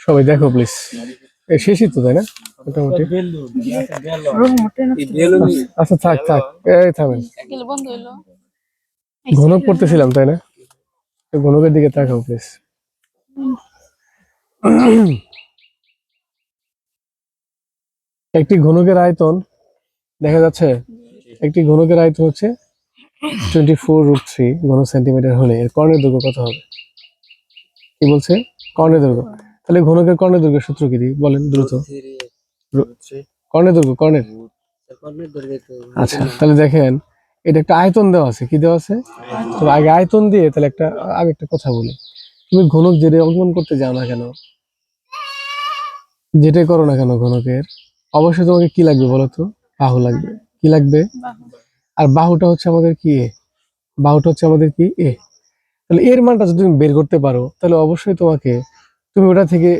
সবাই দেখো প্লিজ, শেষই তো তাই না মোটামুটি। আচ্ছা থাক থাক, এই থামেন, ঘনক পড়তেছিলাম তাই না, ঘনকের দিকে তাকাও প্লিজ। একটি ঘনকের আয়তন দেখা যাচ্ছে, একটি ঘনকের আয়তন হচ্ছে 24√3 ঘন সেন্টিমিটার হলে এর কর্ণের দৈর্ঘ্য কত হবে? কি বলছে? কর্ণের দৈর্ঘ্য। তাহলে ঘনকের কর্ণের দৈর্ঘ্য সূত্র কি দিই বলেন দ্রুত। কর্ণের দৈর্ঘ্য, কর্ণের। আচ্ছা তাহলে দেখেন, এটা একটা আয়তন দেওয়া আছে, কি দেওয়া আছে? তো আগে আয়তন দিয়ে তাহলে আগে একটা কথা বলি। তুমি ঘনক যেটা অঙ্কন করতে যাও না কেন, যেটাই করো না কেন ঘনকের, অবশ্যই তোমাকে কি লাগবে বলো তো? বাহু লাগবে। কি লাগবে? আর বাহুটা হচ্ছে আমাদের কি? এ। বাহুটা হচ্ছে আমাদের কি? এ। তাহলে এর মানটা যদি তুমি বের করতে পারো তাহলে অবশ্যই তুমি ওটা থেকে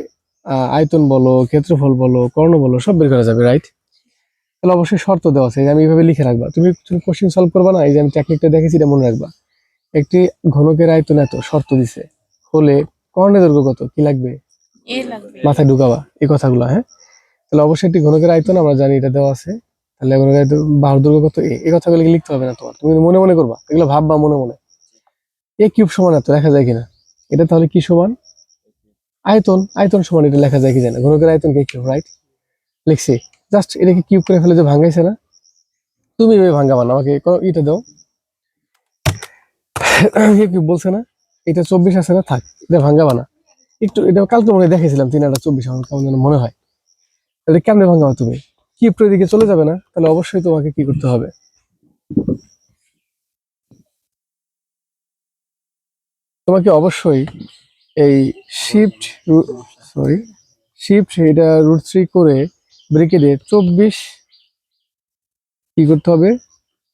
আয়তন বলো, ক্ষেত্রফল বলো, কর্ণ বলো, সব বের করা যাবে, রাইট? তাহলে অবশ্যই শর্ত দেওয়া আছে, আমি এইভাবে লিখে রাখবা। তুমি কোশ্চেন সলভ করবা না, এই যে আমি টেকনিকটা দেখেছি এটা মনে রাখবা। একটি ঘনকের আয়তন এত, শর্ত দিছে, হলে কর্ণের দৈর্ঘ্য কত, কি লাগবে? মাথায় ঢুকাবা এই কথাগুলো, হ্যাঁ? তাহলে অবশ্যই একটি ঘনকের আয়তন আমরা জানি, এটা দেওয়া আছে। তাহলে ঘনকের আয়তন বাহুর দৈর্ঘ্য কত, এই কথাগুলো লিখতে হবে না তোমার, তুমি মনে মনে করবা, এগুলো ভাববা মনে মনে। এ কিউব সমান এত লেখা যায় কিনা? এটা তাহলে কি সমান? আয়তন। আয়তন সমান এটা লেখা যায় কি জানা? ঘনকের আয়তন কে কিউব, রাইট? লিখছি। জাস্ট এটাকে কিউব করে ফেলে যে ভাঙাইছে না, তুমি এভাবে ভাঙাবা না, আমাকে এটা দাও। কি বলছে না, এটা 24 আছে না, থাক, এটা ভাঙাবা না। একটু এটা কালকে মনে দেখেছিলাম 3/24, আমার কেমন যেন মনে হয়। তাহলে কেমনে ভাঙাবা তুমি? কিউবটার দিকে চলে যাবে না? তাহলে অবশ্যই তোমাকে কি করতে হবে? তোমাকে অবশ্যই এই শিফট এটা √3 করে ব্রেকেটে 24 কি করতে হবে?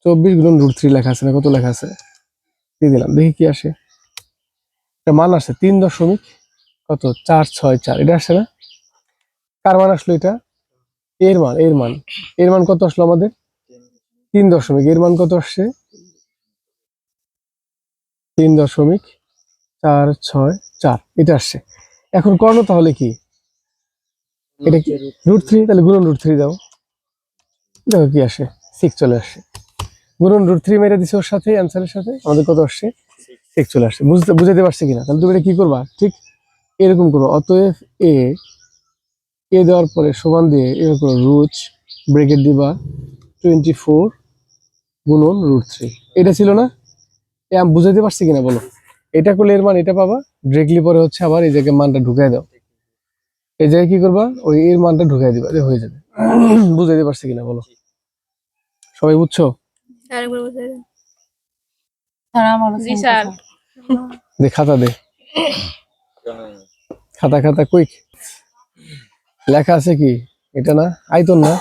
24 গুণন √3 লেখা আছে না, কত লেখা আছে দিয়ে দিলাম, দেখি কি আসে। এটা মান আসছে 3.464, এটা আসছে না? কার মান আসলো এটা? এর মান, এর মান কত আসলো আমাদের? 3 এর মান কত আসছে? 3.464 এটা আসছে। এখন কর্ণ তাহলে কি? এটা কি √3? তাহলে গুণন √3 দাও, দেখো কি আসে। 6 চলে আসছে। গুণন √3 মেরে দিছে ওর সাথে, অ্যান্সারের সাথে আমাদের কত আসছে? 6 চলে আসছে। বুঝাতে পারছি কিনা? তাহলে তুমি এটা কি করবা? ঠিক এরকম করো। অতএব এ দেওয়ার পরে সমান দিয়ে এরকম করো, রুট ব্রেকেট দিবা 24 গুণন √3। এটা ছিল না? আমি বুঝাতে পারছি কিনা বলো? এটা করলে এর মান এটা পাবা, ডিরেক্টলি পরে হচ্ছে আবার এই জায়গায় মানটা ঢুকাই দাও। এই জায়গায় কি করবা? ওই এর মানটা ঢুকাই দিবা, হয়ে যাবে। বুঝাইতে পারছি কিনা বলো? সবাই বুঝছো? দে খাতা, দে খাতা কুইক। লেখা আছে কি? এটা না আয়তন না?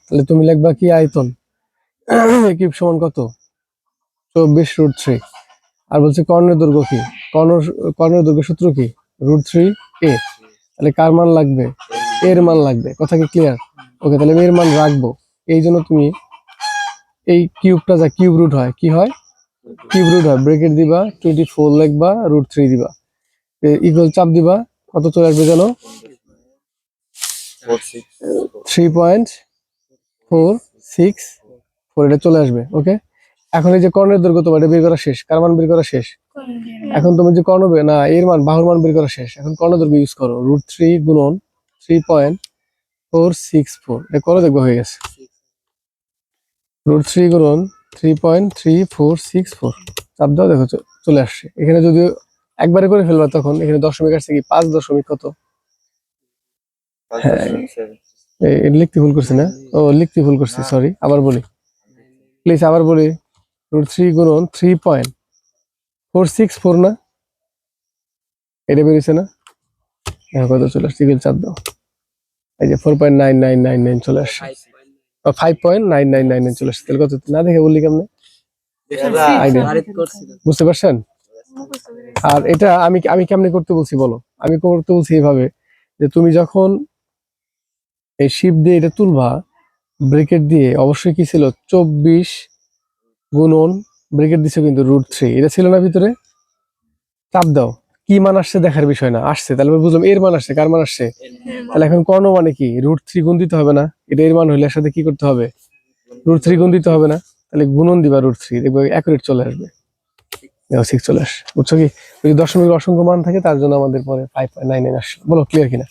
তাহলে তুমি লিখবা কি? আয়তন। কিউব সমান কত? 24√3। আর বলছে কর্ণের দৈর্ঘ্য কি? কর্ণের দৈর্ঘ্য সূত্র কি? √3 এ। তাহলে কার মান লাগবে? এর মান লাগবে। কথা কি ক্লিয়ার? ওকে, তাহলে আমি এর মান রাখবো। এই জন্য তুমি এই কিউবটা যা কিউব রুট হয়, কি হয়? কিউব রুট হয়। ব্রেকেট দিবা 24 লিখবা, √3 দিবা, ইকুয়াল চাপ দিবা, কত চলে আসবে জানো? 3.464 এটা চলে আসবে। ওকে, এখন এই যে কর্ণের দৈর্ঘ্য তোমার এটা বের করা শেষ, কার মান বের করা শেষ? এখন তুমি যে কর্ণ না এর মান, বাহুর মান বের করা শেষ। এখন কর্ণ দৈর্ঘ্য ইউজ করো, √3 গুণন 3.464, এটা করো, দেখবো হয়ে গেছে। √3 গুণন 3.3464 চাপ দাও, দেখো চলে আসছে। এখানে যদি একবারে করে ফেলবা তখন এখানে দশমিক আসছে কি 5 দশমিক কত? হ্যাঁ, লিখতে ভুল করছি না? লিখতে ভুল করছি, সরি। আবার বলি প্লিজ, আবার বলি। √3 গুণন 3.464 না? এটা বেরিয়েছে না? কত চলে আসছে? চাপ দাও, এই যে 4.9999 চলে আসছে, 5.9999 চলে আসছে। তাহলে কত না দেখে বললি কেমনে? বুঝতে পারছেন? আর এটা আমি কেমনে করতে বলছি বলো? আমি করতে বলছি এইভাবে, যে তুমি যখন এই শিপ দিয়ে এটা তুলবা, ব্রেকেট দিয়ে অবশ্যই কি ছিল? 24 গুণন ব্রেকেট দিছো কিন্তু √3, এটা ছিল না ভিতরে? চাপ দাও, কি মান আসছে দেখার বিষয় না, আসছে তাহলে আমি বুঝলাম এর মান আসছে। কার মান আসছে? তাহলে এখন কর্ণ মানে কি? √3 গুণ দিতে হবে না? এটা এর মান হলে এর সাথে কি করতে হবে? √3 গুণ দিতে হবে না? তাহলে গুণন দিবা √3, দেখবে অ্যাকুরেট চলে আসবে। 6 চলে আসে, বুঝছো কি? যদি দশমিকের অসংখ্য মান থাকে তার জন্য আমাদের পরে 5.99 আসছে। বলো ক্লিয়ার কিনা?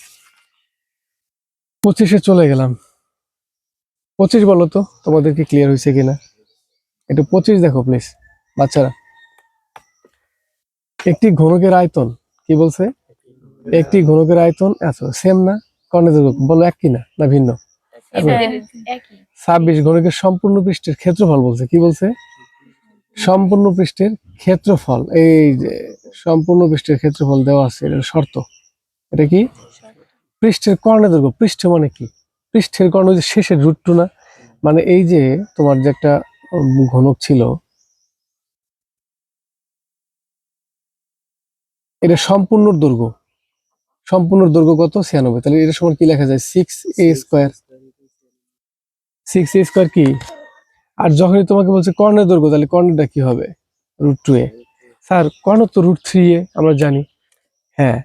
25-এ চলে গেলাম। 25 বলো তো তোমাদের কি ক্লিয়ার হয়েছে কিনা? একটু 25 দেখো প্লিজ বাচ্চারা। একটি ঘনকের আয়তন কি বলছে? একটি ঘনকের আয়তন এত, সেম না? কর্ণের দৈর্ঘ্য বলো এক কিনা না ভিন্ন? 26 ঘনকের সম্পূর্ণ পৃষ্ঠের ক্ষেত্রফল বলছে। কি বলছে? সম্পূর্ণ পৃষ্ঠের ক্ষেত্রফল। এই যে সম্পূর্ণ পৃষ্ঠের ক্ষেত্রফল দেওয়া আছে, এটা শর্ত। এটা কি? পৃষ্ঠের কর্ণের দৈর্ঘ্য। পৃষ্ঠ মানে কি? পৃষ্ঠের কর্ণ যে শেষের √2 না? মানে এই যে তোমার যে একটা ঘনক ছিল, এটা সম্পূর্ণ দৈর্ঘ্য। সম্পূর্ণ দৈর্ঘ্য কত? 96। তাহলে এটা সমান কি লেখা যায়? 6a²। 6a² কি? আর যখনই তোমাকে বলছে কর্ণের দৈর্ঘ্য, তাহলে কর্ণটা কি হবে? √2a। স্যার কর্ণ তো √3a, আমরা জানি। হ্যাঁ,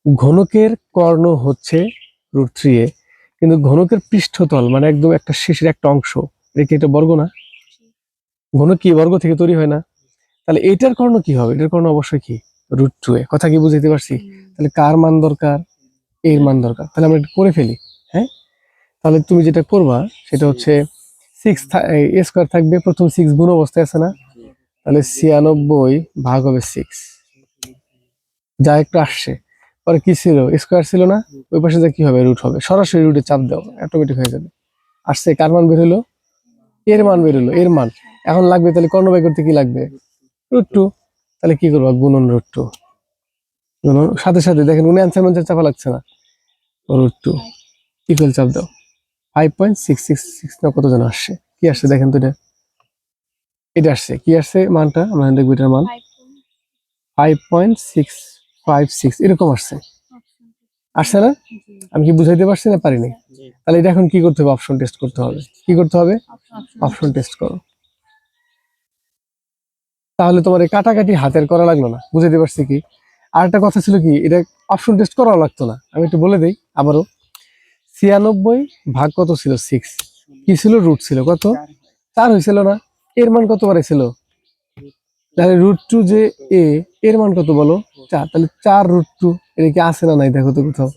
ঘনকের কর্ণ হচ্ছে √3a, কিন্তু ঘনকের পৃষ্ঠতল মানে একদম একটা শেষের একটা অংশ, এটা কি এটা বর্গ না? ঘনক কি বর্গ থেকে তৈরি হয় না? তাহলে এইটার কর্ণ কি হবে? এটার কর্ণ অবশ্যই কি? √2a। কথা কি বুঝাইতে পারছি? তাহলে কার মান দরকার? এর মান দরকার। তাহলে আমরা এটা করে ফেলি। হ্যাঁ, তাহলে তুমি যেটা করবা সেটা হচ্ছে 6a² থাকবে, প্রথম 6 গুণ অবস্থায় আছে না? তাহলে 96 ভাগ হবে 6, যা একটু আসছে। পরে কি ছিল? স্কোয়ার ছিল না? ওই পাশে যা কি হবে? রুট হবে। সরাসরি রুটে চাপ দাও, অটোমেটিক হয়ে যাবে। আসছে, কার মান বের হলো? এর মান বের হলো, এর মান। এখন লাগবে তাহলে কর্ণ বাই করতে কি লাগবে? √2। তাহলে কি করবা? গুণন √2। গুণন সাথে সাথে দেখেন উনি অ্যান্সার চাপা লাগছে না। √2 ইকুয়াল চাপ দাও। 5.666 না কত যেন আসছে। কি আসছে দেখেন তো? এটা আসছে। কি আসছে মানটা? আমরা দেখবো এটার মান 5.656 এরকম আসছে। আসছে না? আমি কি বুঝাইতে পারছি না পারিনি? তাহলে এটা এখন কি করতে হবে? অপশন টেস্ট করতে হবে। কি করতে হবে? অপশন টেস্ট করো। তাহলে তোমার এই কাটাকাটি হাতের করা লাগলো না। বুঝাইতে পারছি কি? আর একটা কথা ছিল কি, এটা অপশন টেস্ট করাও লাগতো না। আমি একটু বলে দেই আবারও। 96 ভাগ কত ছিল? 6। কি ছিল? রুট ছিল কত? 4 হয়েছিল না? এর মান কত বাড়াইছিল? তাহলে √2 যে এ, এর মান কত বলো? 4। তাহলে 4√2 এটা কি আছে না নাই দেখো তো কোথাও?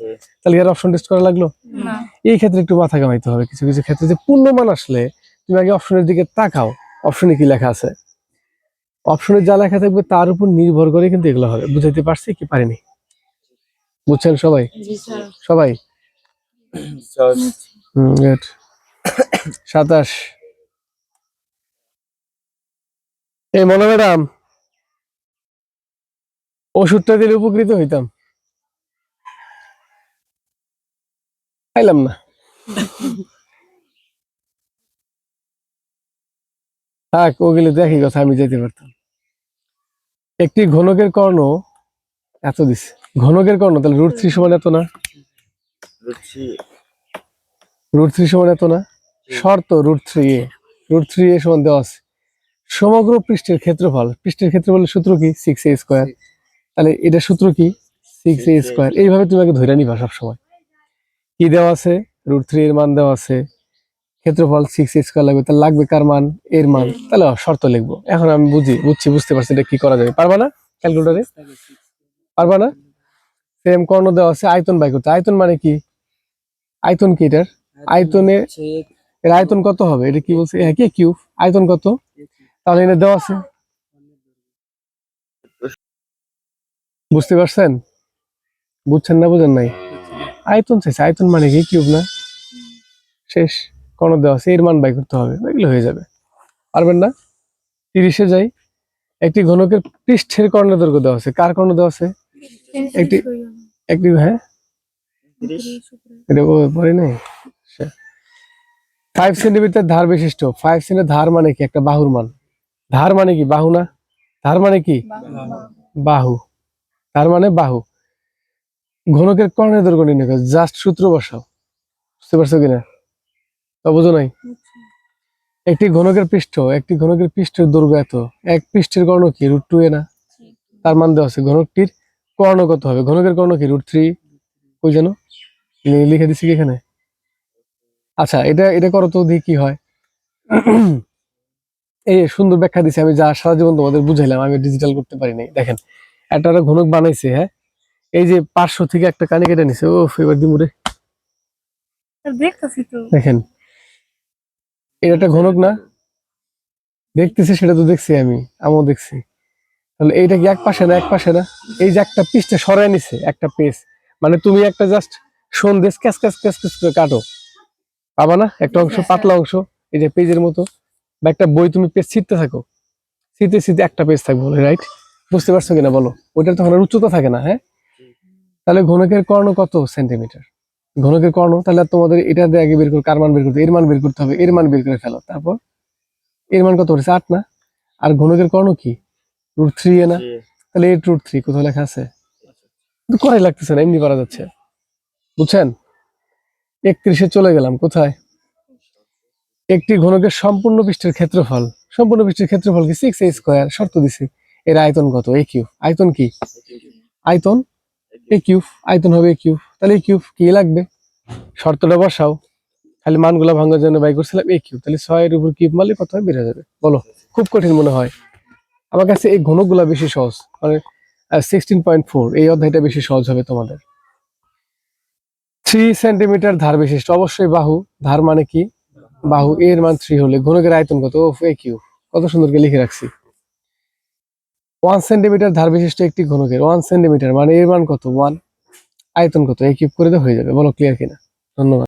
তাহলে এর অপশন টেস্ট করা লাগলো না? এই ক্ষেত্রে একটু মাথা ঘামাইতে হবে। কিছু কিছু ক্ষেত্রে যে পূর্ণমান আসলে তুমি আগে অপশনের দিকে তাকাও, অপশনে কি লেখা আছে। অপশনে যা লেখা থাকবে তার উপর নির্ভর করে কিন্তু এগুলো হবে। বুঝাইতে পারছি কি পারিনি? বুঝছেন সবাই? সবাই? গুড। 27। এই মনে ম্যাডাম, ওষুধটা দিলে উপকৃত হইতাম, খাইলাম না। থাক ওগুলো দেখি কথা, আমি যেতে পারতাম। একটি ঘনকের কর্ণ এত দিছে। ঘনকের কর্ণ তাহলে √3 সমান এত না? √3 সমান এত না? শর্ত √3a। √3a সমান দেওয়া আছে সমগ্র পৃষ্ঠের ক্ষেত্রফল। পৃষ্ঠের ক্ষেত্রফলের সূত্র কি? 6a²। তাহলে এটা সূত্র কি? 6a²। এইভাবে তুমি আগে ধরে নিবা সবসময়। কি দেওয়া আছে? √3 এর মান দেওয়া আছে, ক্ষেত্রফল 6a² লাগবে। তাহলে লাগবে কার মান? এর মান। তাহলে শর্ত লিখবো। এখন আমি বুঝতে পারছি এটা কি করা যাবে। পারবা না ক্যালকুলেটরে? পারবা না? সেম কর্ণ দেওয়া আছে, আয়তন বাই করতে। আয়তন মানে কি? আয়তন কি এটার? আয়তনে এর আয়তন কত হবে? এটা কি বলছে? হ্যাঁ, কি কিউব। আয়তন কত? তাহলে এটা দেওয়া আছে। বুঝতে পারছেন? বুঝছেন না বুঝেন নাই? আয়তন চাইছে, আয়তন মানে কি? কিউব না? শেষ। কর্ণ দেওয়া আছে, এর মান বাই করতে হবে, এগুলো হয়ে যাবে। পারবেন না? 30-এ যাই। একটি ঘনকের পৃষ্ঠের কর্ণের দৈর্ঘ্য দেওয়া আছে। কার কর্ণ দেওয়া আছে? একটি একটি হ্যাঁ, এটা পরে নেই। 5 সেন্টিমিটার ধার বিশিষ্ট। 5 সেন্টিমিটার ধার মানে কি? একটা বাহুর মান। ধার মানে কি? বাহু না? ধার মানে কি? বাহু। ধার মানে বাহু। ঘনকের কর্ণের দৈর্ঘ্য নির্ণয় করো। জাস্ট সূত্র বসাও। বুঝতে পারছো কিনা? তা বুঝো নাই? একটি ঘনকের পৃষ্ঠের দৈর্ঘ্য এত। এক পৃষ্ঠের কর্ণ কি? √2a না? তার মান দেওয়া আছে। ঘনকটির কর্ণ কত হবে? ঘনকের কর্ণ কি √3? ওই যেন লিখে দিচ্ছি কি এখানে? আচ্ছা, এটা এটা করো তো দেখি কি হয়। এই সুন্দর ব্যাখ্যা দিছি আমি, যা সারা জীবন তোমাদের বুঝাইলাম, আমি ডিজিটাল করতে পারি নাই। দেখেন একটা ঘনক বানাইছে, হ্যাঁ, এই যে 500 থেকে একটা কানি কেটে নিছে। ও এবার দিমুরে, দেখতেছি তো। দেখেন এটা একটা ঘনক না? দেখতেছি, সেটা তো দেখছি আমিও দেখছি। তাহলে এইটা কি এক পাশে না? এক পাশে না? এই যে একটা পিসটা সরাই নিছে, একটা পিস, মানে তুমি একটা just Sandesh cash cash cash cash করে কাটো, পাবা না একটা অংশ, পাতলা অংশ, এই যে পেজের মতো, বা একটা বই তুমি পেজ ছিঁড়তে থাকো, ছিঁড়তে ছিঁড়তে একটা পেজ থাকবে, রাইট? বুঝতে পারছো কিনা বলো? ওইটার তখন আর উচ্চতা থাকে না, হ্যাঁ? তাহলে ঘনকের কর্ণ কত সেন্টিমিটার? ঘনকের কর্ণ, তাহলে তোমাদের এটা দিয়ে আগে বের করে কার মান বের করতে, এর মান বের করতে হবে, এর মান বের করে ফেলো, তারপর এর মান কত হচ্ছে 8 না? আর ঘনকের কর্ণ কি √3 না? তাহলে 8√3 কোথাও লেখা আছে? কিন্তু করাই লাগতেছে না, এমনি করা যাচ্ছে, বুঝছেন? 31-এ চলে গেলাম, কোথায়? একটি ঘনকের সম্পূর্ণ পৃষ্ঠের ক্ষেত্রফল, সম্পূর্ণ পৃষ্ঠের ক্ষেত্রফল কি 6a², শর্ত দিছি। এর আয়তন কত? a cube. আয়তন কি? আয়তন a কিউব, আয়তন হবে a কিউব। তাহলে a কিউব কি লাগবে? শর্তটা বসাও, খালি মানগুলা ভাঙার জন্য বাই করছিলাম a কিউব, তাহলে 6 এর উপর কিউব মারলে কত হয়? বেড়ে যাবে। বলো, খুব কঠিন মনে হয়? আমার কাছে এই ঘনকগুলা বেশি সহজ, মানে 16.4 এই অধ্যায়টা বেশি সহজ হবে তোমাদের। 3 সেন্টিমিটার ধার বিশিষ্ট, অবশ্যই বাহু, ধার মানে কি? বাহু, এর মান 3 হলে ঘনকের আয়তন কত? a cube. কত সুন্দর করে লিখে রাখছি। 1 সেন্টিমিটার ধার বিশিষ্ট একটি ঘনকের 1 সেন্টিমিটার মানে এর মান কত? 1, আয়তন কত? a কিউব করে তো হয়ে যাবে। বলো ক্লিয়ার কিনা? ধন্যবাদ।